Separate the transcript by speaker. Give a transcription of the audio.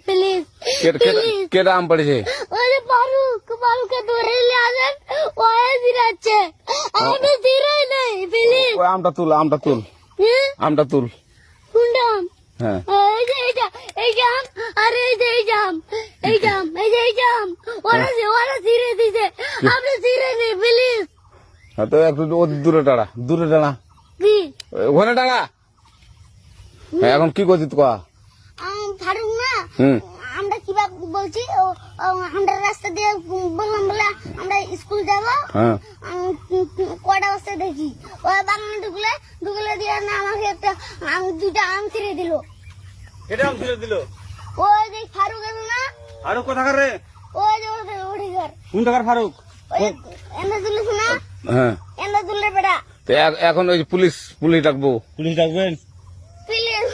Speaker 1: Please
Speaker 2: কেটা আম পড়েছে?
Speaker 1: ওই যে ফারুককে ধরে নিয়ে আসেন, ওই জিরাচ্ছে, আমি জিরাই নাই, প্লিজ।
Speaker 2: ওই আমটা তুল আমটা তুল।
Speaker 1: কোনটা আম?
Speaker 2: হ্যাঁ
Speaker 1: এই যে এই জাম, আরে এই যে এই জাম, এই জাম, ওরা জিরে দিছে, আপনি জিরে নেই, প্লিজ।
Speaker 2: হ্যাঁ, তো একটু দূরে টানা
Speaker 1: কি
Speaker 2: ওখানে টানা। হ্যাঁ, এখন কি করছিস কয়া?
Speaker 1: ফারুক না,
Speaker 2: হুম
Speaker 1: আমরা কিভাবে বলছি, আমরা রাস্তা দিয়ে বললাম বলে আমরা স্কুল যাবো,
Speaker 2: হ্যাঁ
Speaker 1: কটা বাজতে দেখি ওই বাগানে ঢুকলে দিয়ে না আমাকে একটা দুইটা আম ছিঁড়ে দিল।
Speaker 3: কেটে আম ছিঁড়ে দিল?
Speaker 1: ওই যে ফারুক আছে না,
Speaker 3: ফারুক কোথাকার রে?
Speaker 1: ওই যে ওঠে ঘর,
Speaker 3: কোন টাকার ফারুক?
Speaker 1: ওই এন্দা তুলিস না,
Speaker 2: হ্যাঁ
Speaker 1: এন্দা তুললে বেটা,
Speaker 2: তো এখন ওই যে পুলিশ ডাকবো।
Speaker 3: পুলিশ ডাকবেন?
Speaker 1: প্লিজ